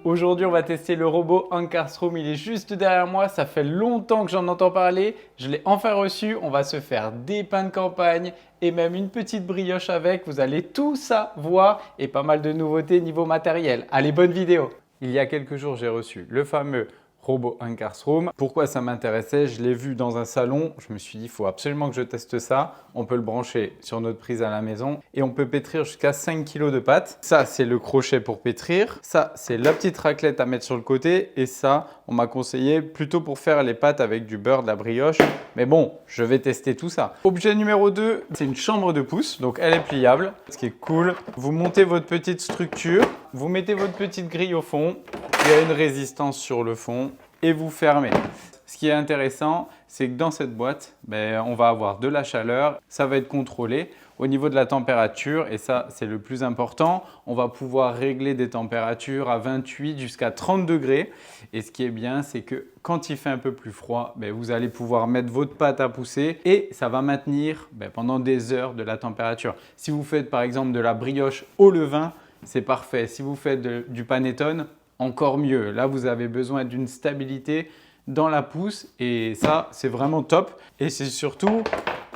Aujourd'hui, on va tester le robot Ankarstroom. Il est juste derrière moi. Ça fait longtemps que j'en entends parler. Je l'ai enfin reçu. On va se faire des pains de campagne et même une petite brioche avec. Vous allez tout ça voir et pas mal de nouveautés niveau matériel. Allez, bonne vidéo. Il y a quelques jours, j'ai reçu le fameux robot Ankarstroom. Pourquoi ça m'intéressait? Je l'ai vu dans un salon. Je me suis dit, il faut absolument que je teste ça. On peut le brancher sur notre prise à la maison et on peut pétrir jusqu'à 5 kg de pâtes. Ça, c'est le crochet pour pétrir. Ça, c'est la petite raclette à mettre sur le côté. Et ça, on m'a conseillé plutôt pour faire les pâtes avec du beurre, de la brioche. Mais bon, je vais tester tout ça. Objet numéro 2, c'est une chambre de pouce. Donc, elle est pliable. Ce qui est cool, vous montez votre petite structure. Vous mettez votre petite grille au fond. Il y a une résistance sur le fond et vous fermez. Ce qui est intéressant, c'est que dans cette boîte, on va avoir de la chaleur. Ça va être contrôlé au niveau de la température et ça, c'est le plus important. On va pouvoir régler des températures à 28 jusqu'à 30 degrés. Et ce qui est bien, c'est que quand il fait un peu plus froid, vous allez pouvoir mettre votre pâte à pousser et ça va maintenir pendant des heures de la température. Si vous faites par exemple de la brioche au levain, c'est parfait. Si vous faites du panettone, encore mieux. Là, vous avez besoin d'une stabilité dans la pousse et ça, c'est vraiment top. Et c'est surtout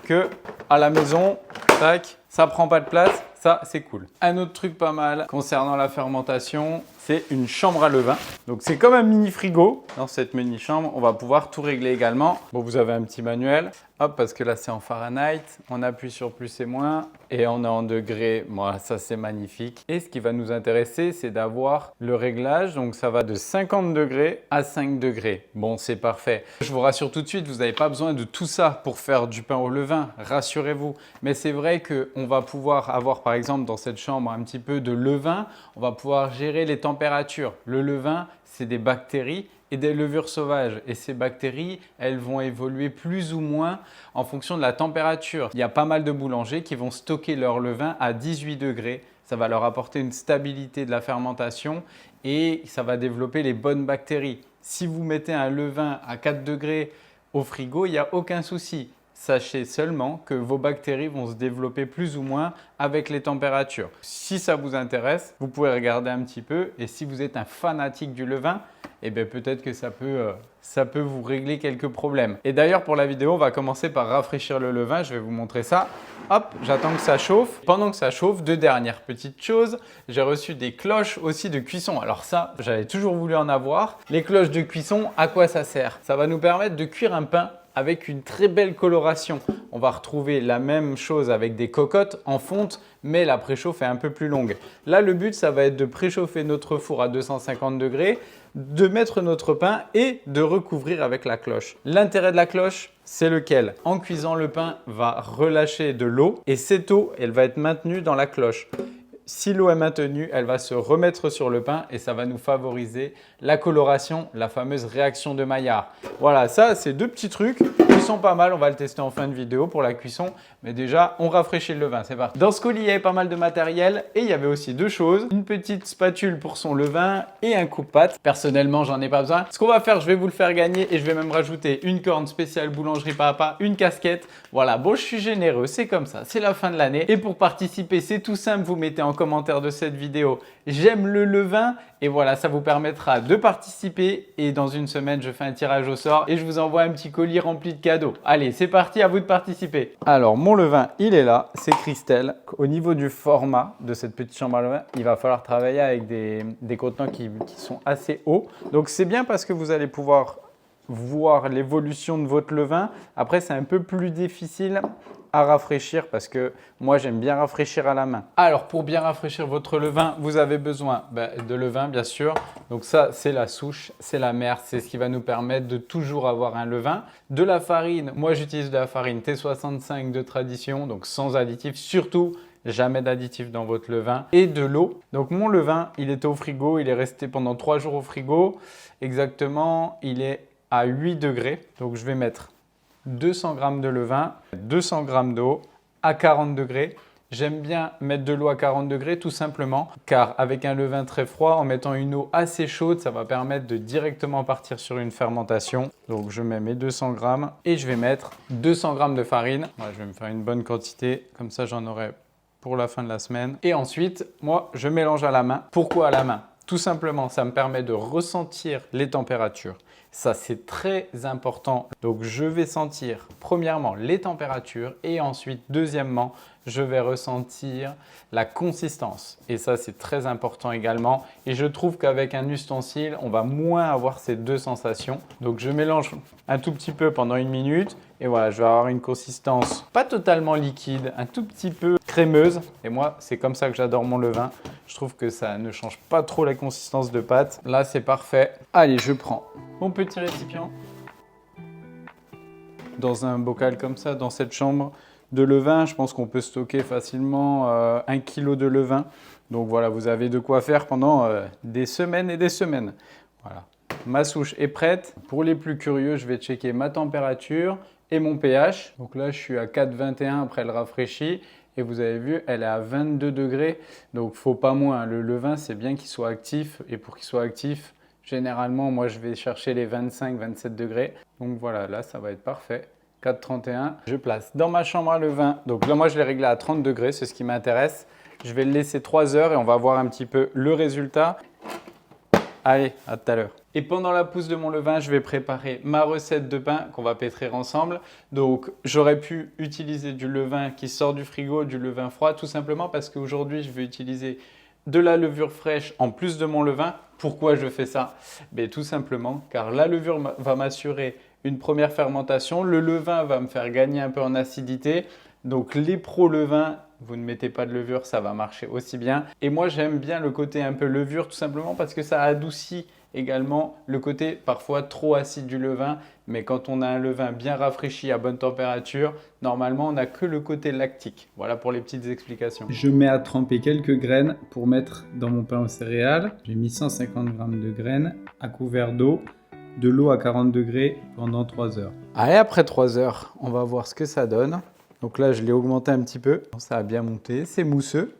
que à la maison, tac, ça prend pas de place. Ça, c'est cool. Un autre truc pas mal concernant la fermentation, c'est une chambre à levain. Donc, c'est comme un mini frigo. Dans cette mini chambre, on va pouvoir tout régler également. Bon, vous avez un petit manuel. Hop, parce que là, c'est en Fahrenheit. On appuie sur plus et moins et on est en degrés. Moi, ça, c'est magnifique. Et ce qui va nous intéresser, c'est d'avoir le réglage. Donc, ça va de 50 degrés à 5 degrés. Bon, c'est parfait. Je vous rassure tout de suite, vous n'avez pas besoin de tout ça pour faire du pain au levain. Rassurez-vous. Mais c'est vrai qu'on va pouvoir avoir, par exemple, dans cette chambre, un petit peu de levain. On va pouvoir gérer les températures. Le levain, c'est des bactéries et des levures sauvages. Et ces bactéries, elles vont évoluer plus ou moins en fonction de la température. Il y a pas mal de boulangers qui vont stocker leur levain à 18 degrés. Ça va leur apporter une stabilité de la fermentation et ça va développer les bonnes bactéries. Si vous mettez un levain à 4 degrés au frigo, il n'y a aucun souci. Sachez seulement que vos bactéries vont se développer plus ou moins avec les températures. Si ça vous intéresse, vous pouvez regarder un petit peu et si vous êtes un fanatique du levain, peut-être que ça peut vous régler quelques problèmes. Et d'ailleurs, pour la vidéo, on va commencer par rafraîchir le levain. Je vais vous montrer ça. Hop, j'attends que ça chauffe. Pendant que ça chauffe, deux dernières petites choses. J'ai reçu des cloches aussi de cuisson. Alors ça, j'avais toujours voulu en avoir. Les cloches de cuisson, à quoi ça sert? Ça va nous permettre de cuire un pain avec une très belle coloration. On va retrouver la même chose avec des cocottes en fonte, mais la préchauffe est un peu plus longue. Là, le but, ça va être de préchauffer notre four à 250 degrés, de mettre notre pain et de recouvrir avec la cloche. L'intérêt de la cloche, c'est lequel? En cuisant, le pain va relâcher de l'eau et cette eau, elle va être maintenue dans la cloche. Si l'eau est maintenue, elle va se remettre sur le pain et ça va nous favoriser la coloration, la fameuse réaction de Maillard. Voilà, ça, c'est deux petits trucs qui sont pas mal. On va le tester en fin de vidéo pour la cuisson. Mais déjà, on rafraîchit le levain, c'est parti. Dans ce colis, il y avait pas mal de matériel et il y avait aussi deux choses. Une petite spatule pour son levain et un coupe-pâte. Personnellement, j'en ai pas besoin. Ce qu'on va faire, je vais vous le faire gagner et je vais même rajouter une corne spéciale boulangerie papa, une casquette. Voilà, bon, je suis généreux, c'est comme ça, c'est la fin de l'année. Et pour participer, c'est tout simple, vous mettez en commentaire de cette vidéo « J'aime le levain » et voilà, ça vous permettra de participer et dans une semaine, je fais un tirage au sort et je vous envoie un petit colis rempli de cadeaux. Allez, c'est parti, à vous de participer. Alors, mon levain, il est là, c'est Christelle. Au niveau du format de cette petite chambre à levain, il va falloir travailler avec des contenants qui sont assez hauts. Donc, c'est bien parce que vous allez pouvoir voir l'évolution de votre levain. Après, c'est un peu plus difficile à rafraîchir parce que moi, j'aime bien rafraîchir à la main. Alors, pour bien rafraîchir votre levain, vous avez besoin de levain, bien sûr. Donc ça, c'est la souche, c'est la mère, c'est ce qui va nous permettre de toujours avoir un levain. De la farine, moi, j'utilise de la farine T65 de tradition, donc sans additifs, surtout jamais d'additifs dans votre levain et de l'eau. Donc mon levain, il était au frigo, il est resté pendant 3 jours au frigo. Exactement, il est à 8 degrés. Donc je vais mettre 200 g de levain, 200 g d'eau à 40 degrés. J'aime bien mettre de l'eau à 40 degrés tout simplement car avec un levain très froid, en mettant une eau assez chaude, ça va permettre de directement partir sur une fermentation. Donc je mets mes 200 g et je vais mettre 200 g de farine. Voilà, je vais me faire une bonne quantité, comme ça j'en aurai pour la fin de la semaine. Et ensuite, moi je mélange à la main. Pourquoi à la main? Tout simplement, ça me permet de ressentir les températures. Ça, c'est très important. Donc, je vais sentir premièrement les températures et ensuite, deuxièmement, je vais ressentir la consistance. Et ça, c'est très important également. Et je trouve qu'avec un ustensile, on va moins avoir ces deux sensations. Donc, je mélange un tout petit peu pendant 1 minute. Et voilà, je vais avoir une consistance pas totalement liquide, un tout petit peu crémeuse. Et moi, c'est comme ça que j'adore mon levain. Je trouve que ça ne change pas trop la consistance de pâte. Là, c'est parfait. Allez, je prends mon petit récipient dans un bocal comme ça, dans cette chambre de levain. Je pense qu'on peut stocker facilement 1 kg de levain. Donc voilà, vous avez de quoi faire pendant des semaines et des semaines. Voilà, ma souche est prête. Pour les plus curieux, je vais checker ma température et mon pH. Donc là, je suis à 4,21 après le rafraîchi. Et vous avez vu, elle est à 22 degrés. Donc, il ne faut pas moins. Le levain, c'est bien qu'il soit actif. Et pour qu'il soit actif, généralement, moi, je vais chercher les 25-27 degrés. Donc voilà, là, ça va être parfait. 4,31. Je place dans ma chambre à levain. Donc là, moi, je l'ai réglé à 30 degrés. C'est ce qui m'intéresse. Je vais le laisser 3 heures et on va voir un petit peu le résultat. Allez, à tout à l'heure. Et pendant la pousse de mon levain, je vais préparer ma recette de pain qu'on va pétrir ensemble. Donc, j'aurais pu utiliser du levain qui sort du frigo, du levain froid, tout simplement parce qu'aujourd'hui, je vais utiliser de la levure fraîche en plus de mon levain. Pourquoi je fais ça? Tout simplement car la levure va m'assurer une première fermentation. Le levain va me faire gagner un peu en acidité. Donc, les pros levains, vous ne mettez pas de levure, ça va marcher aussi bien. Et moi, j'aime bien le côté un peu levure tout simplement parce que ça adoucit également le côté parfois trop acide du levain. Mais quand on a un levain bien rafraîchi à bonne température, normalement, on n'a que le côté lactique. Voilà pour les petites explications. Je mets à tremper quelques graines pour mettre dans mon pain aux céréales. J'ai mis 150 g de graines à couvert d'eau, de l'eau à 40 degrés pendant 3 heures. Allez, après 3 heures, on va voir ce que ça donne. Donc là, je l'ai augmenté un petit peu. Ça a bien monté, c'est mousseux.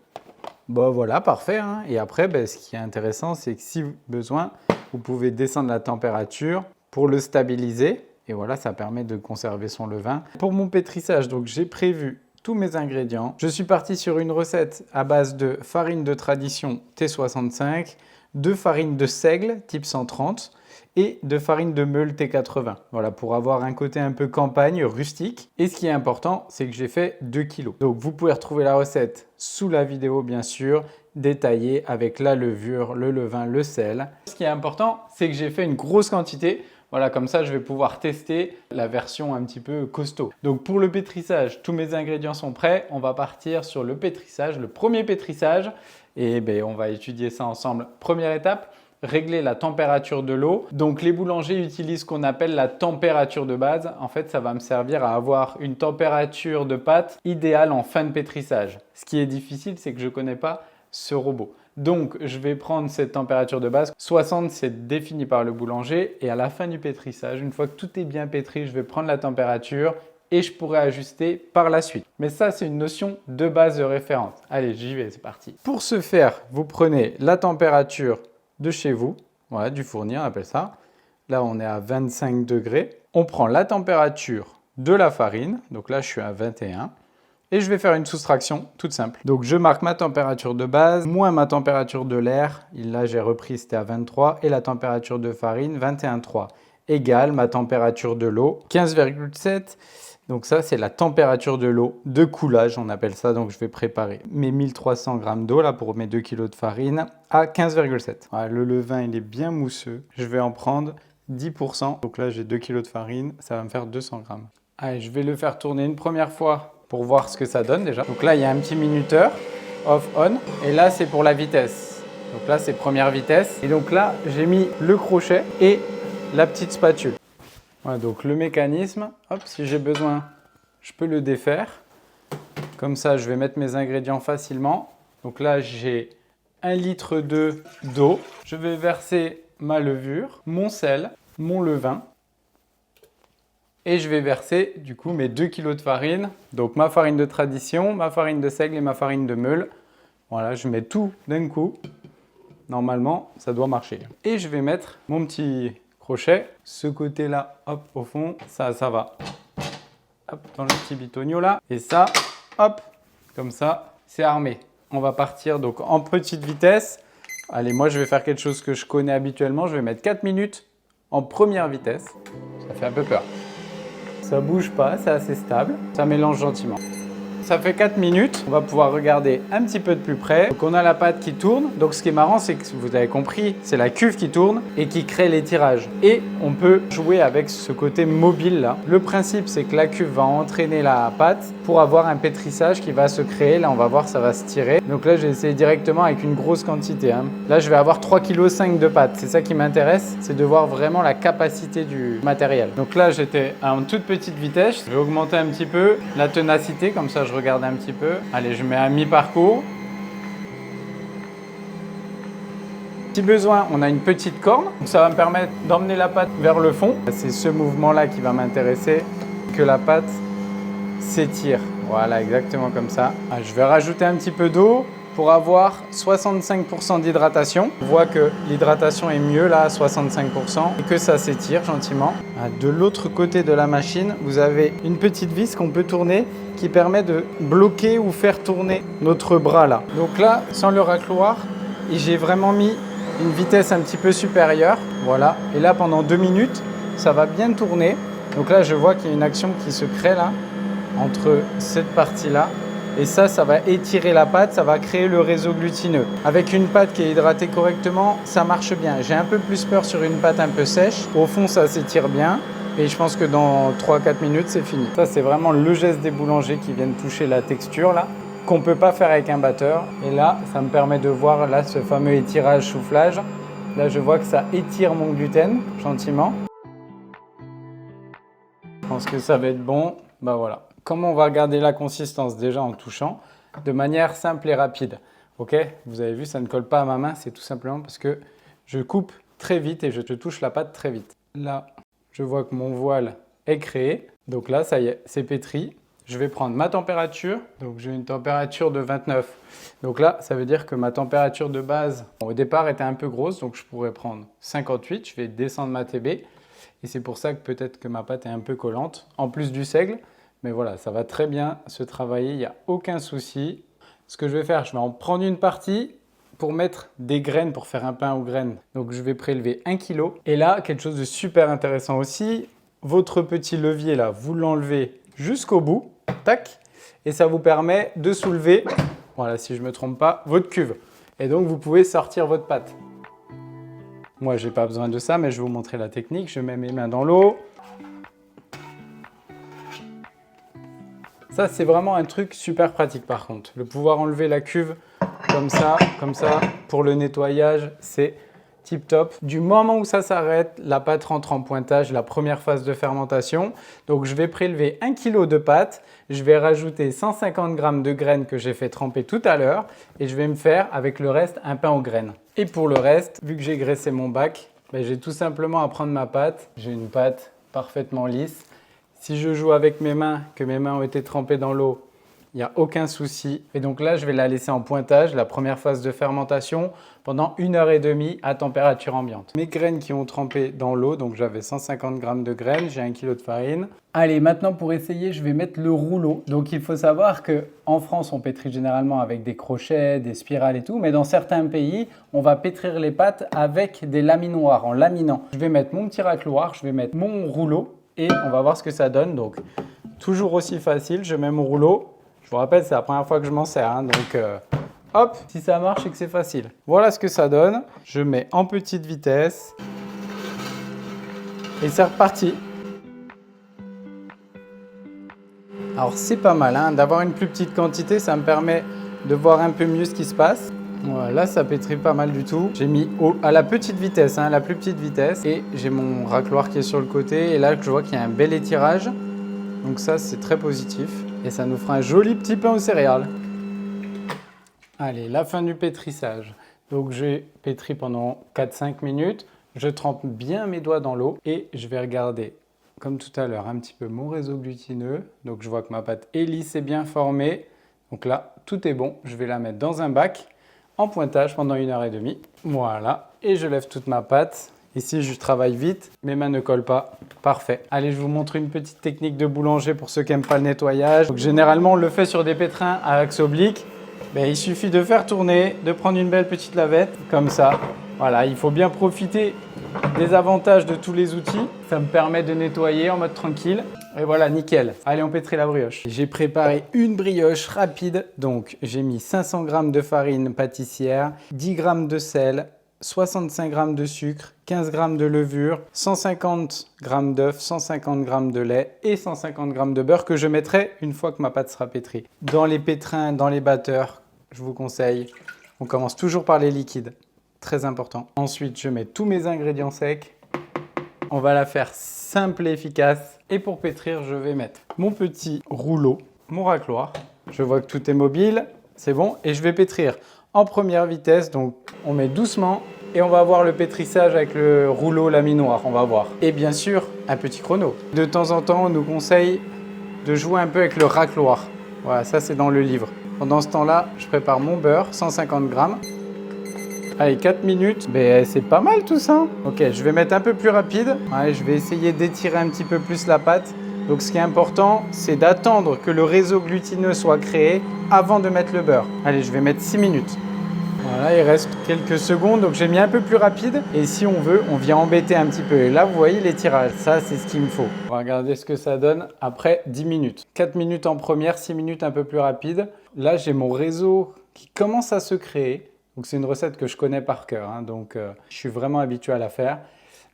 Bon, voilà, parfait. Hein. Et après, ce qui est intéressant, c'est que si besoin, vous pouvez descendre la température pour le stabiliser. Et voilà, ça permet de conserver son levain. Pour mon pétrissage, donc j'ai prévu tous mes ingrédients. Je suis parti sur une recette à base de farine de tradition T65, de farine de seigle type 130 et de farine de meule T80. Voilà, pour avoir un côté un peu campagne, rustique. Et ce qui est important, c'est que j'ai fait 2 kg. Donc, vous pouvez retrouver la recette sous la vidéo, bien sûr, détaillée avec la levure, le levain, le sel. Ce qui est important, c'est que j'ai fait une grosse quantité. Voilà, comme ça, je vais pouvoir tester la version un petit peu costaud. Donc, pour le pétrissage, tous mes ingrédients sont prêts. On va partir sur le pétrissage, le premier pétrissage. Et on va étudier ça ensemble. Première étape, régler la température de l'eau. Donc, les boulangers utilisent ce qu'on appelle la température de base. En fait, ça va me servir à avoir une température de pâte idéale en fin de pétrissage. Ce qui est difficile, c'est que je ne connais pas ce robot. Donc, je vais prendre cette température de base. 60, c'est défini par le boulanger. Et à la fin du pétrissage, une fois que tout est bien pétri, je vais prendre la température et je pourrai ajuster par la suite. Mais ça, c'est une notion de base de référence. Allez, j'y vais, c'est parti. Pour ce faire, vous prenez la température de chez vous, voilà, du fournier, on appelle ça. Là, on est à 25 degrés. On prend la température de la farine. Donc là, je suis à 21. Et je vais faire une soustraction toute simple. Donc, je marque ma température de base, moins ma température de l'air. Là, j'ai repris, c'était à 23. Et la température de farine, 21,3. Égale ma température de l'eau, 15,7. Donc ça, c'est la température de l'eau de coulage, on appelle ça. Donc, je vais préparer mes 1300 g d'eau là pour mes 2 kg de farine à 15,7. Voilà, le levain, il est bien mousseux. Je vais en prendre 10%. Donc là, j'ai 2 kg de farine. Ça va me faire 200 g. Allez, je vais le faire tourner une première fois pour voir ce que ça donne déjà. Donc là, il y a un petit minuteur, off-on. Et là, c'est pour la vitesse. Donc là, c'est première vitesse. Et donc là, j'ai mis le crochet et la petite spatule. Voilà, donc le mécanisme, hop, si j'ai besoin, je peux le défaire. Comme ça, je vais mettre mes ingrédients facilement. Donc là, j'ai 1,2 litre d'eau. Je vais verser ma levure, mon sel, mon levain. Et je vais verser du coup mes 2 kg de farine. Donc ma farine de tradition, ma farine de seigle et ma farine de meule. Voilà, je mets tout d'un coup. Normalement, ça doit marcher. Et je vais mettre mon petit crochet. Ce côté-là, hop, au fond, ça va. Hop, dans le petit bitonio là. Et ça, hop, comme ça, c'est armé. On va partir donc en petite vitesse. Allez, moi je vais faire quelque chose que je connais habituellement. Je vais mettre 4 minutes en première vitesse. Ça fait un peu peur. Ça bouge pas, c'est assez stable. Ça mélange gentiment. Ça fait 4 minutes, on va pouvoir regarder un petit peu de plus près. Donc on a la pâte qui tourne. Donc ce qui est marrant, c'est que vous avez compris, c'est la cuve qui tourne et qui crée l'étirage. Et on peut jouer avec ce côté mobile là. Le principe, c'est que la cuve va entraîner la pâte pour avoir un pétrissage qui va se créer. Là, on va voir, ça va se tirer. Donc là, j'ai essayé directement avec une grosse quantité. Là, je vais avoir 3,5 kg de pâte. C'est ça qui m'intéresse, c'est de voir vraiment la capacité du matériel. Donc là, j'étais à une toute petite vitesse. Je vais augmenter un petit peu la ténacité, comme ça, je regarde un petit peu. Allez, je mets à mi-parcours. Si besoin, on a une petite corne. Donc ça va me permettre d'emmener la pâte vers le fond. C'est ce mouvement-là qui va m'intéresser, que la pâte s'étire. Voilà, exactement comme ça. Je vais rajouter un petit peu d'eau pour avoir 65% d'hydratation. On voit que l'hydratation est mieux là à 65% et que ça s'étire gentiment. De l'autre côté de la machine, vous avez une petite vis qu'on peut tourner qui permet de bloquer ou faire tourner notre bras là. Donc là, sans le racloir, j'ai vraiment mis une vitesse un petit peu supérieure. Voilà. Et là, pendant 2 minutes, ça va bien tourner. Donc là, je vois qu'il y a une action qui se crée là, entre cette partie-là. Et ça va étirer la pâte, ça va créer le réseau glutineux. Avec une pâte qui est hydratée correctement, ça marche bien. J'ai un peu plus peur sur une pâte un peu sèche. Au fond, ça s'étire bien. Et je pense que dans 3-4 minutes, c'est fini. Ça, c'est vraiment le geste des boulangers qui viennent toucher la texture là, qu'on ne peut pas faire avec un batteur. Et là, ça me permet de voir là ce fameux étirage soufflage. Là, je vois que ça étire mon gluten gentiment. Je pense que ça va être bon. Bah voilà. Comment on va garder la consistance déjà en touchant de manière simple et rapide. Ok, vous avez vu, ça ne colle pas à ma main, c'est tout simplement parce que je coupe très vite et je touche la pâte très vite. Là, je vois que mon voile est créé. Donc là, ça y est, c'est pétri. Je vais prendre ma température. Donc j'ai une température de 29. Donc là, ça veut dire que ma température de base, au départ, était un peu grosse. Donc je pourrais prendre 58. Je vais descendre ma TB. Et c'est pour ça que peut-être que ma pâte est un peu collante, en plus du seigle. Mais voilà, ça va très bien se travailler, il n'y a aucun souci. Ce que je vais faire, je vais en prendre une partie pour mettre des graines, pour faire un pain aux graines. Donc je vais prélever 1 kg. Et là, quelque chose de super intéressant aussi, votre petit levier là, vous l'enlevez jusqu'au bout, tac, et ça vous permet de soulever, voilà, si je ne me trompe pas, votre cuve. Et donc vous pouvez sortir votre pâte. Moi, je n'ai pas besoin de ça, mais je vais vous montrer la technique. Je mets mes mains dans l'eau. Ça, c'est vraiment un truc super pratique par contre. Le pouvoir enlever la cuve comme ça, pour le nettoyage, c'est tip top. Du moment où ça s'arrête, la pâte rentre en pointage, la première phase de fermentation. Donc, je vais prélever 1 kg de pâte. Je vais rajouter 150 g de graines que j'ai fait tremper tout à l'heure. Et je vais me faire, avec le reste, un pain aux graines. Et pour le reste, vu que j'ai graissé mon bac, j'ai tout simplement à prendre ma pâte. J'ai une pâte parfaitement lisse. Si je joue avec mes mains, que mes mains ont été trempées dans l'eau, il n'y a aucun souci. Et donc là, je vais la laisser en pointage, la première phase de fermentation, pendant 1h30 à température ambiante. Mes graines qui ont trempé dans l'eau, donc j'avais 150 g de graines, j'ai 1 kg de farine. Allez, maintenant pour essayer, je vais mettre le rouleau. Donc il faut savoir qu'en France, on pétrit généralement avec des crochets, des spirales et tout, mais dans certains pays, on va pétrir les pâtes avec des laminoirs, en laminant. Je vais mettre mon petit racloir, je vais mettre mon rouleau et on va voir ce que ça donne. Donc toujours aussi facile, je mets mon rouleau. Je vous rappelle, c'est la première fois que je m'en sers, hein, donc hop, si ça marche, c'est que c'est facile. Voilà ce que ça donne. Je mets en petite vitesse et c'est reparti. Alors c'est pas mal, hein, d'avoir une plus petite quantité, ça me permet de voir un peu mieux ce qui se passe. Voilà, ça pétrit pas mal du tout. J'ai mis à la petite vitesse, hein, la plus petite vitesse, et j'ai mon racloir qui est sur le côté. Et là, je vois qu'il y a un bel étirage. Donc ça, c'est très positif. Et ça nous fera un joli petit pain aux céréales. Allez, la fin du pétrissage. Donc j'ai pétri pendant 4-5 minutes. Je trempe bien mes doigts dans l'eau et je vais regarder, comme tout à l'heure, un petit peu mon réseau glutineux. Donc je vois que ma pâte est lisse et bien formée. Donc là, tout est bon. Je vais la mettre dans un bac en pointage pendant 1h30. Voilà, et je lève toute ma pâte. Ici, je travaille vite, mes mains ne collent pas. Parfait. Allez, je vous montre une petite technique de boulanger pour ceux qui n'aiment pas le nettoyage. Donc, généralement, on le fait sur des pétrins à axe oblique. Ben, il suffit de faire tourner, de prendre une belle petite lavette, comme ça. Voilà, il faut bien profiter des avantages de tous les outils. Ça me permet de nettoyer en mode tranquille. Et voilà, nickel. Allez, on pétrit la brioche. J'ai préparé une brioche rapide. Donc, j'ai mis 500 g de farine pâtissière, 10 g de sel, 65 g de sucre, 15 g de levure, 150 g d'œufs, 150 g de lait et 150 g de beurre que je mettrai une fois que ma pâte sera pétrie. Dans les pétrins, dans les batteurs, je vous conseille, on commence toujours par les liquides. Très important. Ensuite, je mets tous mes ingrédients secs. On va la faire simple et efficace. Et pour pétrir, je vais mettre mon petit rouleau, mon racloir. Je vois que tout est mobile, c'est bon. Et je vais pétrir en première vitesse. Donc, on met doucement et on va voir le pétrissage avec le rouleau laminoir. On va voir. Et bien sûr, un petit chrono. De temps en temps, on nous conseille de jouer un peu avec le racloir. Voilà, ça c'est dans le livre. Pendant ce temps-là, je prépare mon beurre, 150 g. Allez, 4 minutes, mais c'est pas mal tout ça. Ok, je vais mettre un peu plus rapide. Ouais, je vais essayer d'étirer un petit peu plus la pâte. Donc ce qui est important, c'est d'attendre que le réseau glutineux soit créé avant de mettre le beurre. Allez, je vais mettre 6 minutes. Voilà, il reste quelques secondes, donc j'ai mis un peu plus rapide. Et si on veut, on vient embêter un petit peu. Et là, vous voyez l'étirage, ça c'est ce qu'il me faut. On va regarder ce que ça donne après 10 minutes. 4 minutes en première, 6 minutes un peu plus rapide. Là, j'ai mon réseau qui commence à se créer. Donc c'est une recette que je connais par cœur, hein, donc je suis vraiment habitué à la faire.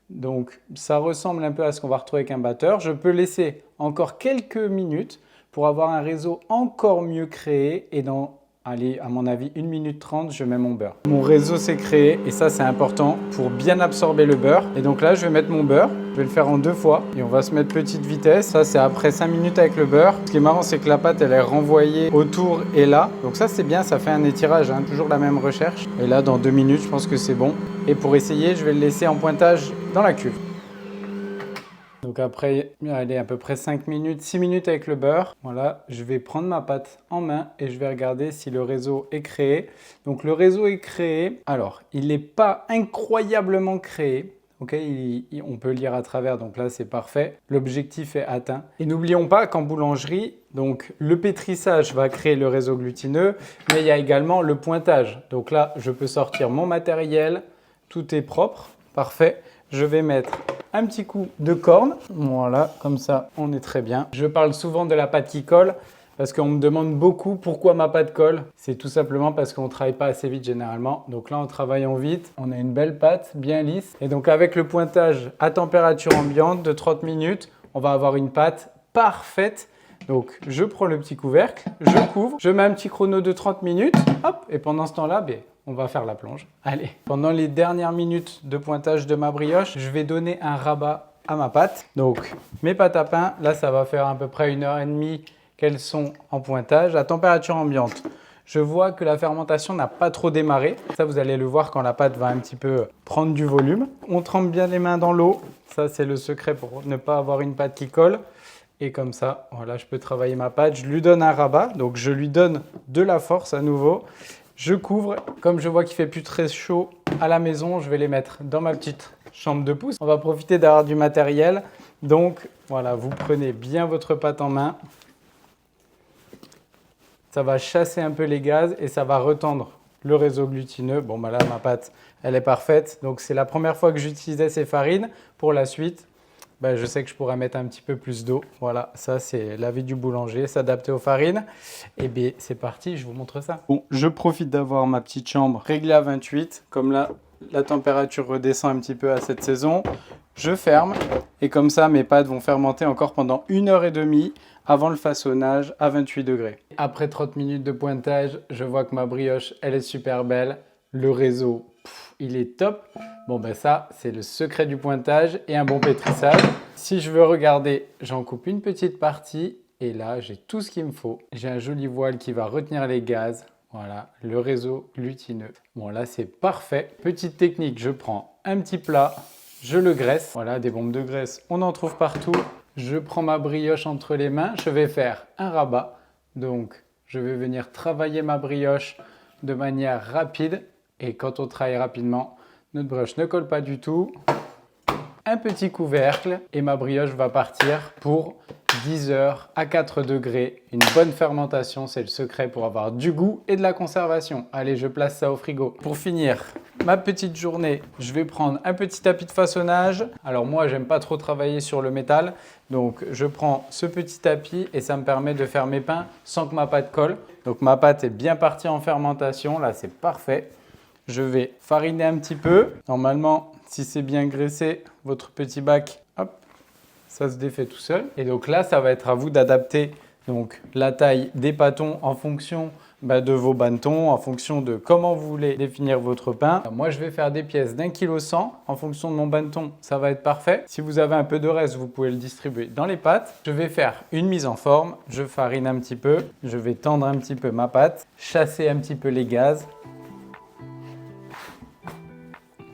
Donc ça ressemble un peu à ce qu'on va retrouver avec un batteur. Je peux laisser encore quelques minutes pour avoir un réseau encore mieux créé et dans, allez, à mon avis, 1 minute 30, je mets mon beurre. Mon réseau s'est créé et ça c'est important pour bien absorber le beurre. Et donc là, je vais mettre mon beurre. Je vais le faire en 2 fois et on va se mettre petite vitesse. Ça, c'est après 5 minutes avec le beurre. Ce qui est marrant, c'est que la pâte, elle est renvoyée autour et là. Donc ça, c'est bien, ça fait un étirage, hein, toujours la même recherche. Et là, dans 2 minutes, je pense que c'est bon. Et pour essayer, je vais le laisser en pointage dans la cuve. Donc après, allez, à peu près 5 minutes, 6 minutes avec le beurre. Voilà, je vais prendre ma pâte en main et je vais regarder si le réseau est créé. Donc le réseau est créé. Alors, il n'est pas incroyablement créé. Ok, on peut lire à travers, donc là c'est parfait. L'objectif est atteint. Et n'oublions pas qu'en boulangerie, donc le pétrissage va créer le réseau glutineux, mais il y a également le pointage. Donc là, je peux sortir mon matériel, tout est propre, parfait. Je vais mettre un petit coup de corne, voilà, comme ça on est très bien. Je parle souvent de la pâte qui colle. Parce qu'on me demande beaucoup pourquoi ma pâte colle. C'est tout simplement parce qu'on ne travaille pas assez vite généralement. Donc là, en travaillant vite, on a une belle pâte bien lisse. Et donc avec le pointage à température ambiante de 30 minutes, on va avoir une pâte parfaite. Donc je prends le petit couvercle, je couvre, je mets un petit chrono de 30 minutes. Hop, et pendant ce temps-là, on va faire la plonge. Allez, pendant les dernières minutes de pointage de ma brioche, je vais donner un rabat à ma pâte. Donc mes pâtes à pain, là ça va faire à peu près 1h30 qu'elles sont en pointage à température ambiante. Je vois que la fermentation n'a pas trop démarré. Ça, vous allez le voir quand la pâte va un petit peu prendre du volume. On trempe bien les mains dans l'eau. Ça, c'est le secret pour ne pas avoir une pâte qui colle. Et comme ça, voilà, je peux travailler ma pâte. Je lui donne un rabat. Donc, je lui donne de la force à nouveau. Je couvre. Comme je vois qu'il fait plus très chaud à la maison, je vais les mettre dans ma petite chambre de pouce. On va profiter d'avoir du matériel. Donc, voilà, vous prenez bien votre pâte en main. Ça va chasser un peu les gaz et ça va retendre le réseau glutineux. Bon, bah là, ma pâte, elle est parfaite. Donc, c'est la première fois que j'utilisais ces farines. Pour la suite, je sais que je pourrais mettre un petit peu plus d'eau. Voilà, ça, c'est l'avis du boulanger, s'adapter aux farines. Et bien, c'est parti, je vous montre ça. Bon, je profite d'avoir ma petite chambre réglée à 28. Comme là, la température redescend un petit peu à cette saison. Je ferme et comme ça, mes pâtes vont fermenter encore pendant 1h30 avant le façonnage à 28 degrés. Après 30 minutes de pointage, je vois que ma brioche, elle est super belle. Le réseau, il est top. Bon, ça, c'est le secret du pointage et un bon pétrissage. Si je veux regarder, j'en coupe une petite partie et là, j'ai tout ce qu'il me faut. J'ai un joli voile qui va retenir les gaz. Voilà, le réseau glutineux. Bon, là, c'est parfait. Petite technique, je prends un petit plat, je le graisse. Voilà, des bombes de graisse, on en trouve partout. Je prends ma brioche entre les mains, je vais faire un rabat. Donc, je vais venir travailler ma brioche de manière rapide. Et quand on travaille rapidement, notre brioche ne colle pas du tout. un petit couvercle et ma brioche va partir pour 10 heures à 4 degrés. Une bonne fermentation, c'est le secret pour avoir du goût et de la conservation. Allez, je place ça au frigo. Pour finir ma petite journée, je vais prendre un petit tapis de façonnage. Alors moi, j'aime pas trop travailler sur le métal. Donc, je prends ce petit tapis et ça me permet de faire mes pains sans que ma pâte colle. Donc, ma pâte est bien partie en fermentation. Là, c'est parfait. Je vais fariner un petit peu. Normalement, si c'est bien graissé, votre petit bac, hop, ça se défait tout seul. Et donc là, ça va être à vous d'adapter donc la taille des pâtons en fonction de vos bannetons, en fonction de comment vous voulez définir votre pain. Moi, je vais faire des pièces d'1,1 kg. En fonction de mon banneton, ça va être parfait. Si vous avez un peu de reste, vous pouvez le distribuer dans les pâtes. Je vais faire une mise en forme. Je farine un petit peu. Je vais tendre un petit peu ma pâte, chasser un petit peu les gaz.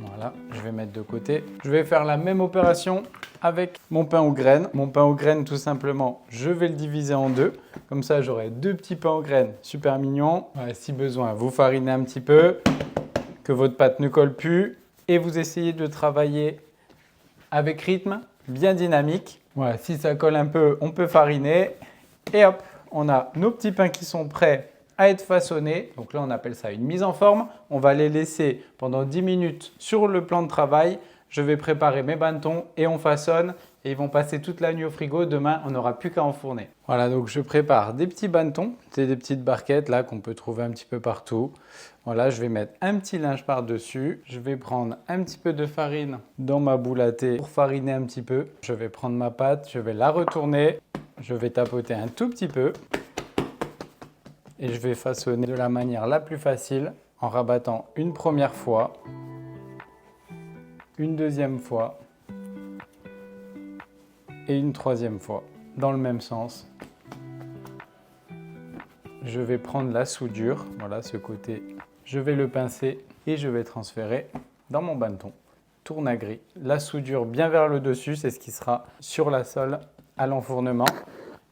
Voilà, je vais mettre de côté. Je vais faire la même opération avec mon pain aux graines. Mon pain aux graines, tout simplement, je vais le diviser en deux. Comme ça, j'aurai deux petits pains aux graines super mignons. Voilà, si besoin, vous farinez un petit peu, que votre pâte ne colle plus. Et vous essayez de travailler avec rythme, bien dynamique. Voilà, si ça colle un peu, on peut fariner. Et hop, on a nos petits pains qui sont prêts à être façonnés. Donc là, on appelle ça une mise en forme. On va les laisser pendant 10 minutes sur le plan de travail. Je vais préparer mes bannetons et on façonne. Et ils vont passer toute la nuit au frigo. Demain, on n'aura plus qu'à enfourner. Voilà, donc je prépare des petits bannetons. C'est des petites barquettes là qu'on peut trouver un petit peu partout. Voilà, je vais mettre un petit linge par-dessus. Je vais prendre un petit peu de farine dans ma boule à thé pour fariner un petit peu. Je vais prendre ma pâte, je vais la retourner. Je vais tapoter un tout petit peu. Et je vais façonner de la manière la plus facile en rabattant une première fois, une deuxième fois et une troisième fois dans le même sens. Je vais prendre la soudure, voilà ce côté, je vais le pincer et je vais transférer dans mon banneton. Tourne à gris, la soudure bien vers le dessus, c'est ce qui sera sur la sole à l'enfournement.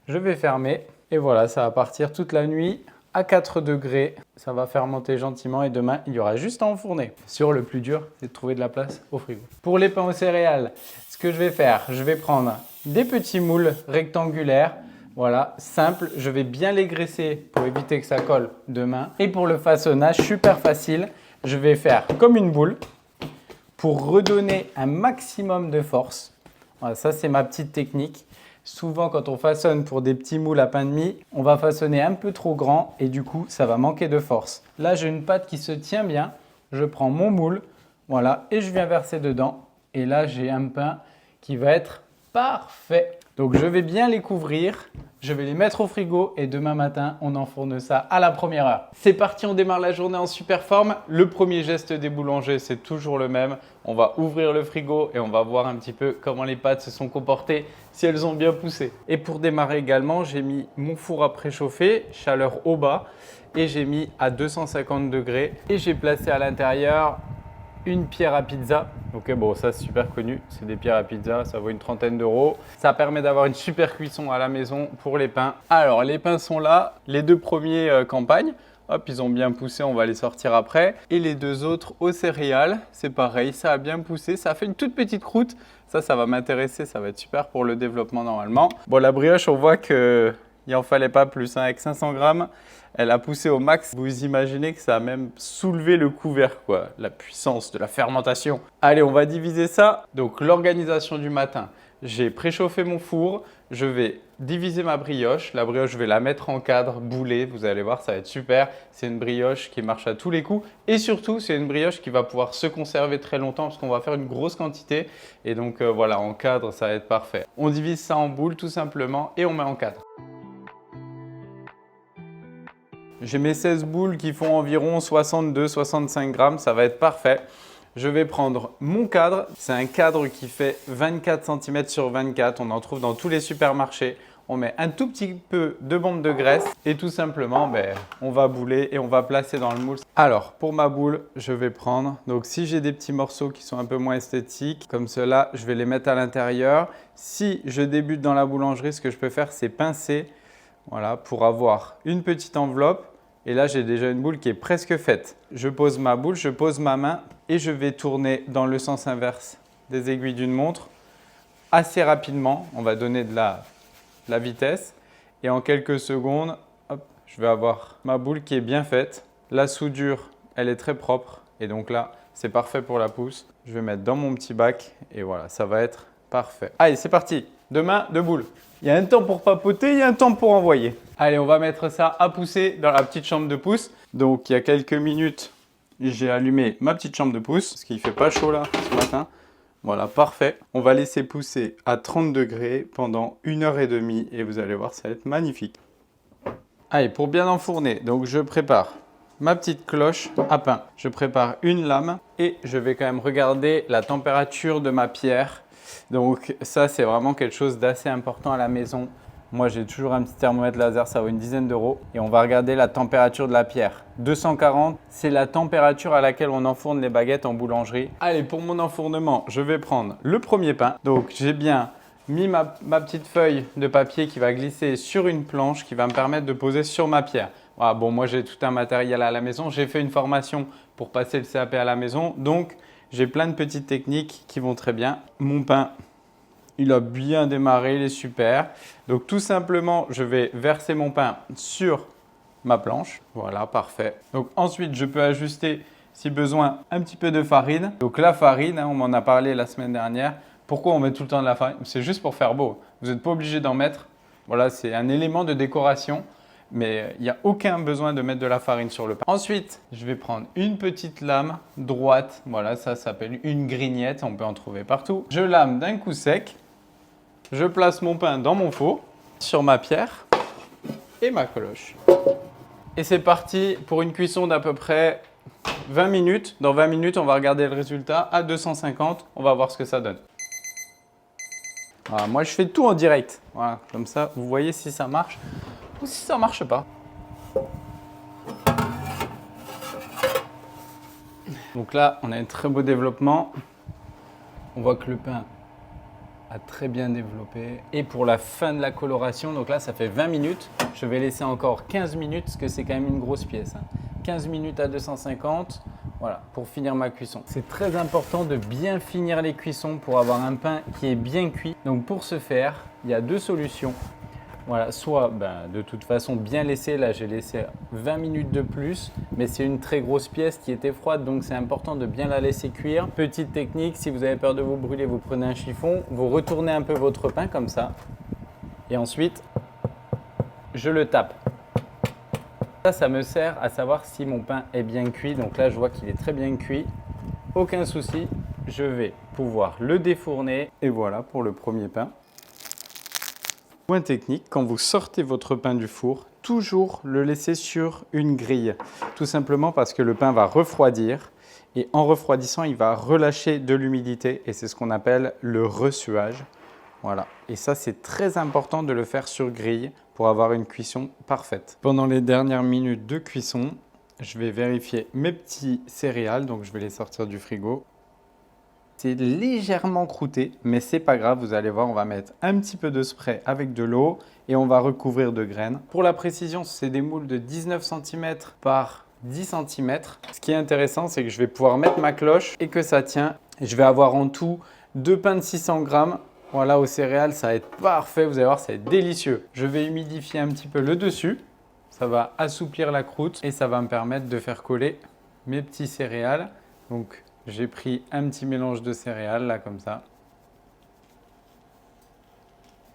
Je vais fermer et voilà, ça va partir toute la nuit. À 4 degrés, ça va fermenter gentiment et demain, il y aura juste à enfourner. Sur le plus dur, c'est de trouver de la place au frigo. Pour les pains aux céréales, ce que je vais faire, je vais prendre des petits moules rectangulaires. Voilà, simple. Je vais bien les graisser pour éviter que ça colle demain. Et pour le façonnage, super facile. Je vais faire comme une boule pour redonner un maximum de force. Voilà, ça, c'est ma petite technique. Souvent, quand on façonne pour des petits moules à pain de mie, on va façonner un peu trop grand et du coup, ça va manquer de force. Là, j'ai une pâte qui se tient bien. Je prends mon moule, voilà, et je viens verser dedans. Et là, j'ai un pain qui va être parfait. Donc, je vais bien les couvrir. Je vais les mettre au frigo et demain matin, on enfourne ça à la première heure. C'est parti, on démarre la journée en super forme. Le premier geste des boulangers, c'est toujours le même. On va ouvrir le frigo et on va voir un petit peu comment les pâtes se sont comportées, si elles ont bien poussé. Et pour démarrer également, j'ai mis mon four à préchauffer, chaleur au bas, et j'ai mis à 250 degrés. Et j'ai placé à l'intérieur une pierre à pizza. Ok, bon, ça c'est super connu, c'est des pierres à pizza, ça vaut une trentaine d'euros. Ça permet d'avoir une super cuisson à la maison pour les pains. Alors, les pains sont là, les deux premiers campagne. Hop, ils ont bien poussé, on va les sortir après. Et les deux autres aux céréales, c'est pareil, ça a bien poussé, ça a fait une toute petite croûte. Ça va m'intéresser, ça va être super pour le développement normalement. Bon, la brioche, on voit qu'il n'en fallait pas plus, hein, avec 500 grammes. Elle a poussé au max. Vous imaginez que ça a même soulevé le couvercle, quoi. La puissance de la fermentation. Allez, on va diviser ça. Donc, l'organisation du matin. J'ai préchauffé mon four. Je vais diviser ma brioche. La brioche, je vais la mettre en cadre, boulée. Vous allez voir, ça va être super. C'est une brioche qui marche à tous les coups. Et surtout, c'est une brioche qui va pouvoir se conserver très longtemps parce qu'on va faire une grosse quantité. Et donc, voilà, en cadre, ça va être parfait. On divise ça en boules tout simplement et on met en cadre. J'ai mes 16 boules qui font environ 62-65 grammes, ça va être parfait. Je vais prendre mon cadre. C'est un cadre qui fait 24 cm sur 24. On en trouve dans tous les supermarchés. On met un tout petit peu de bombe de graisse et tout simplement, on va bouler et on va placer dans le moule. Alors, pour ma boule, je vais prendre. Donc, si j'ai des petits morceaux qui sont un peu moins esthétiques, comme cela, je vais les mettre à l'intérieur. Si je débute dans la boulangerie, ce que je peux faire, c'est pincer. Voilà, pour avoir une petite enveloppe. Et là, j'ai déjà une boule qui est presque faite. Je pose ma boule, je pose ma main et je vais tourner dans le sens inverse des aiguilles d'une montre assez rapidement. On va donner de la vitesse et en quelques secondes, hop, je vais avoir ma boule qui est bien faite. La soudure, elle est très propre et donc là, c'est parfait pour la pousse. Je vais mettre dans mon petit bac et voilà, ça va être parfait. Allez, c'est parti. Deux mains, deux boules. Il y a un temps pour papoter, il y a un temps pour envoyer. Allez, on va mettre ça à pousser dans la petite chambre de pousse. Donc, il y a quelques minutes, j'ai allumé ma petite chambre de pousse parce qu'il ne fait pas chaud là ce matin. Voilà, parfait. On va laisser pousser à 30 degrés pendant 1h30 et vous allez voir, ça va être magnifique. Allez, pour bien enfourner, donc je prépare ma petite cloche à pain. Je prépare une lame et je vais quand même regarder la température de ma pierre. Donc ça, c'est vraiment quelque chose d'assez important à la maison. Moi, j'ai toujours un petit thermomètre laser, ça vaut une dizaine d'euros. Et on va regarder la température de la pierre. 240, c'est la température à laquelle on enfourne les baguettes en boulangerie. Allez, pour mon enfournement, je vais prendre le premier pain. Donc, j'ai bien mis ma petite feuille de papier qui va glisser sur une planche qui va me permettre de poser sur ma pierre. Voilà, bon, moi, j'ai tout un matériel à la maison. J'ai fait une formation pour passer le CAP à la maison. Donc, j'ai plein de petites techniques qui vont très bien. Mon pain, il a bien démarré, il est super. Donc tout simplement, je vais verser mon pain sur ma planche. Voilà, parfait. Donc ensuite, je peux ajuster, si besoin, un petit peu de farine. Donc la farine, on m'en a parlé la semaine dernière. Pourquoi on met tout le temps de la farine? C'est juste pour faire beau. Vous n'êtes pas obligé d'en mettre. Voilà, c'est un élément de décoration. Mais il n'y a aucun besoin de mettre de la farine sur le pain. Ensuite, je vais prendre une petite lame droite. Voilà, ça s'appelle une grignette. On peut en trouver partout. Je lame d'un coup sec. Je place mon pain dans mon four, sur ma pierre et ma cloche. Et c'est parti pour une cuisson d'à peu près 20 minutes. Dans 20 minutes, on va regarder le résultat à 250. On va voir ce que ça donne. Voilà, moi, je fais tout en direct. Voilà, comme ça, vous voyez si ça marche ou si ça ne marche pas. Donc là, on a un très beau développement. On voit que le pain a très bien développé. Et pour la fin de la coloration, donc là, ça fait 20 minutes. Je vais laisser encore 15 minutes parce que c'est quand même une grosse pièce. 15 minutes à 250, voilà, pour finir ma cuisson. C'est très important de bien finir les cuissons pour avoir un pain qui est bien cuit. Donc pour ce faire, il y a deux solutions. Voilà, soit de toute façon bien laisser, là j'ai laissé 20 minutes de plus, mais c'est une très grosse pièce qui était froide, donc c'est important de bien la laisser cuire. Petite technique, si vous avez peur de vous brûler, vous prenez un chiffon, vous retournez un peu votre pain comme ça, et ensuite je le tape. Ça me sert à savoir si mon pain est bien cuit, donc là je vois qu'il est très bien cuit, aucun souci, je vais pouvoir le défourner, et voilà pour le premier pain. Point technique, quand vous sortez votre pain du four, toujours le laisser sur une grille. Tout simplement parce que le pain va refroidir et en refroidissant, il va relâcher de l'humidité et c'est ce qu'on appelle le ressuage. Voilà. Et ça, c'est très important de le faire sur grille pour avoir une cuisson parfaite. Pendant les dernières minutes de cuisson, je vais vérifier mes petits céréales, donc je vais les sortir du frigo. C'est légèrement croûté, mais c'est pas grave, vous allez voir, on va mettre un petit peu de spray avec de l'eau et on va recouvrir de graines. Pour la précision, c'est des moules de 19 cm par 10 cm. Ce qui est intéressant, c'est que je vais pouvoir mettre ma cloche et que ça tient. Je vais avoir en tout 2 pains de 600 grammes. Voilà, aux céréales, ça va être parfait, vous allez voir, ça va être délicieux. Je vais humidifier un petit peu le dessus. Ça va assouplir la croûte et ça va me permettre de faire coller mes petits céréales. Donc, j'ai pris un petit mélange de céréales, là, comme ça.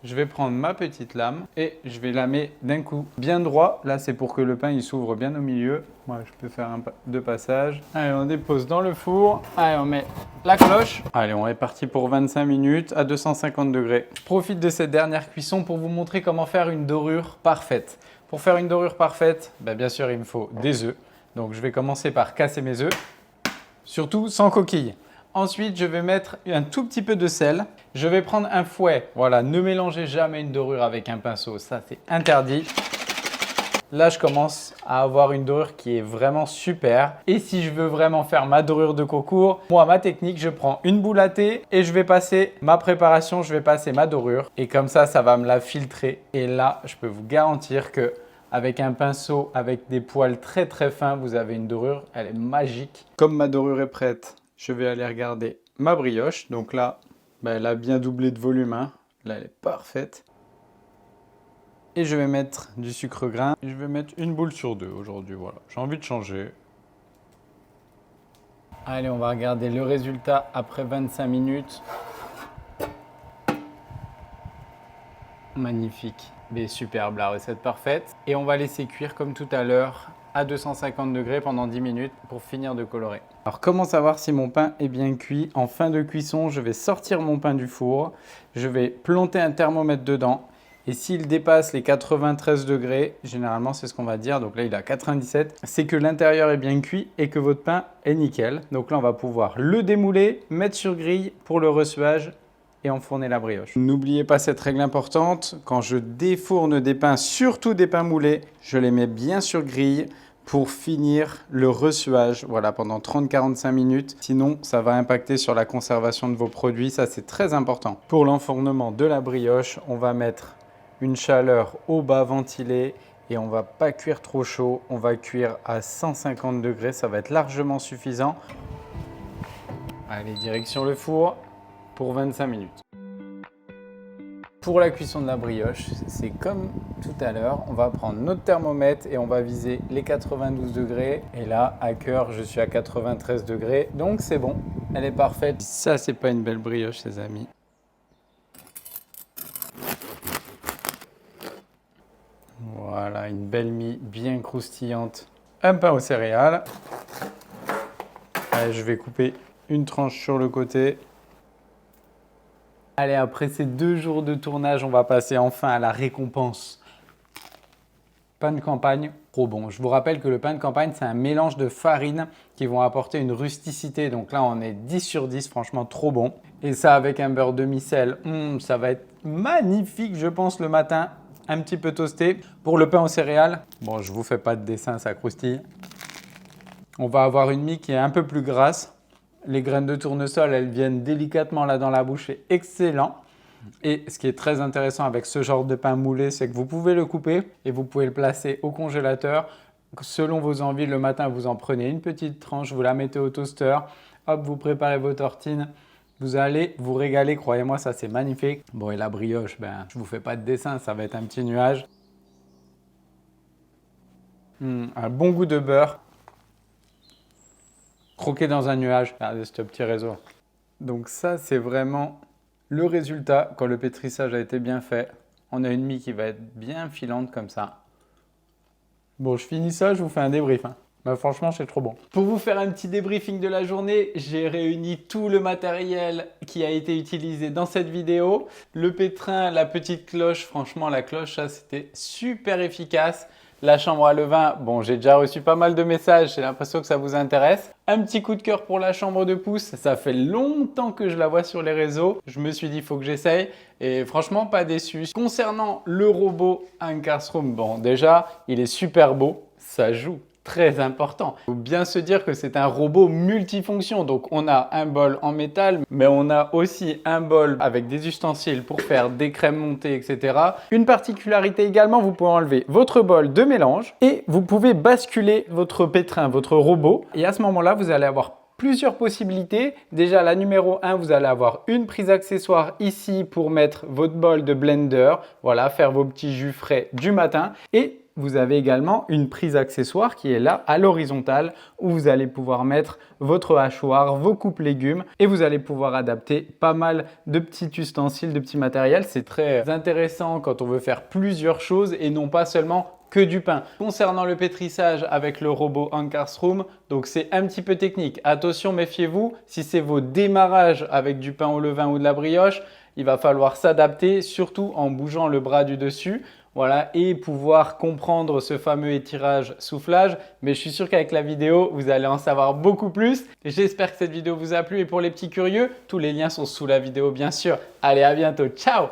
Je vais prendre ma petite lame et je vais lamer d'un coup bien droit. Là, c'est pour que le pain il s'ouvre bien au milieu. Moi, je peux faire deux passages. Allez, on dépose dans le four. Allez, on met la cloche. Allez, on est parti pour 25 minutes à 250 degrés. Je profite de cette dernière cuisson pour vous montrer comment faire une dorure parfaite. Pour faire une dorure parfaite, bien sûr, il me faut des œufs. Donc, je vais commencer par casser mes œufs. Surtout sans coquille. Ensuite, je vais mettre un tout petit peu de sel. Je vais prendre un fouet. Voilà, ne mélangez jamais une dorure avec un pinceau. Ça, c'est interdit. Là, je commence à avoir une dorure qui est vraiment super. Et si je veux vraiment faire ma dorure de concours, moi, ma technique, je prends une boule à thé et je vais passer ma préparation, je vais passer ma dorure. Et comme ça va me la filtrer. Et là, je peux vous garantir que avec un pinceau, avec des poils très très fins, vous avez une dorure, elle est magique. Comme ma dorure est prête, je vais aller regarder ma brioche. Donc là, elle a bien doublé de volume, hein. Là, elle est parfaite. Et je vais mettre du sucre grain. Et je vais mettre une boule sur deux aujourd'hui, voilà. J'ai envie de changer. Allez, on va regarder le résultat après 25 minutes. Magnifique, mais superbe, la recette parfaite. Et on va laisser cuire comme tout à l'heure à 250 degrés pendant 10 minutes pour finir de colorer. Alors comment savoir si mon pain est bien cuit? En fin de cuisson, je vais sortir mon pain du four, je vais planter un thermomètre dedans et s'il dépasse les 93 degrés, généralement c'est ce qu'on va dire, donc là il est à 97, c'est que l'intérieur est bien cuit et que votre pain est nickel. Donc là on va pouvoir le démouler, mettre sur grille pour le ressuage et enfourner la brioche. N'oubliez pas cette règle importante, quand je défourne des pains, surtout des pains moulés, je les mets bien sur grille pour finir le ressuage, voilà, pendant 30-45 minutes. Sinon, ça va impacter sur la conservation de vos produits, ça c'est très important. Pour l'enfournement de la brioche, on va mettre une chaleur au bas ventilée et on va pas cuire trop chaud, on va cuire à 150 degrés, ça va être largement suffisant. Allez, direction le four pour 25 minutes. Pour la cuisson de la brioche, c'est comme tout à l'heure, on va prendre notre thermomètre et on va viser les 92 degrés. Et là, à cœur, je suis à 93 degrés, donc c'est bon, elle est parfaite. Ça, c'est pas une belle brioche, les amis. Voilà, une belle mie bien croustillante. Un pain aux céréales. Allez, je vais couper une tranche sur le côté. Allez, après ces 2 jours de tournage, on va passer enfin à la récompense. Pain de campagne, trop bon. Je vous rappelle que le pain de campagne, c'est un mélange de farines qui vont apporter une rusticité. Donc là, on est 10 sur 10, franchement trop bon. Et ça avec un beurre demi-sel, ça va être magnifique, je pense, le matin. Un petit peu toasté. Pour le pain aux céréales, bon, je ne vous fais pas de dessin, ça croustille. On va avoir une mie qui est un peu plus grasse. Les graines de tournesol, elles viennent délicatement là dans la bouche, c'est excellent. Et ce qui est très intéressant avec ce genre de pain moulé, c'est que vous pouvez le couper et vous pouvez le placer au congélateur. Selon vos envies, le matin, vous en prenez une petite tranche, vous la mettez au toaster, hop, vous préparez vos tartines. Vous allez vous régaler, croyez-moi, ça c'est magnifique. Bon, et la brioche, je ne vous fais pas de dessin, ça va être un petit nuage. Un bon goût de beurre. Croquer dans un nuage, regardez ce petit réseau. Donc ça, c'est vraiment le résultat quand le pétrissage a été bien fait. On a une mie qui va être bien filante comme ça. Bon, je finis ça, je vous fais un débrief. Franchement, c'est trop bon. Pour vous faire un petit débriefing de la journée, j'ai réuni tout le matériel qui a été utilisé dans cette vidéo. Le pétrin, la petite cloche, franchement, la cloche, ça, c'était super efficace. La chambre à levain, bon, j'ai déjà reçu pas mal de messages, j'ai l'impression que ça vous intéresse. Un petit coup de cœur pour la chambre de pouce, ça fait longtemps que je la vois sur les réseaux. Je me suis dit, il faut que j'essaye et franchement, pas déçu. Concernant le robot Ankarstroom, bon, déjà, il est super beau, ça joue. Très important. Il faut bien se dire que c'est un robot multifonction. Donc, on a un bol en métal, mais on a aussi un bol avec des ustensiles pour faire des crèmes montées, etc. Une particularité également, vous pouvez enlever votre bol de mélange et vous pouvez basculer votre pétrin, votre robot. Et à ce moment-là, vous allez avoir plusieurs possibilités. Déjà, la numéro 1, vous allez avoir une prise accessoire ici pour mettre votre bol de blender. Voilà, faire vos petits jus frais du matin. Et vous avez également une prise accessoire qui est là à l'horizontale où vous allez pouvoir mettre votre hachoir, vos coupes légumes et vous allez pouvoir adapter pas mal de petits ustensiles, de petits matériels. C'est très intéressant quand on veut faire plusieurs choses et non pas seulement que du pain. Concernant le pétrissage avec le robot Ankarstroom, donc c'est un petit peu technique. Attention, méfiez-vous, si c'est vos démarrages avec du pain au levain ou de la brioche, il va falloir s'adapter, surtout en bougeant le bras du dessus. Voilà, et pouvoir comprendre ce fameux étirage-soufflage. Mais je suis sûr qu'avec la vidéo, vous allez en savoir beaucoup plus. J'espère que cette vidéo vous a plu et pour les petits curieux, tous les liens sont sous la vidéo bien sûr. Allez, à bientôt, ciao!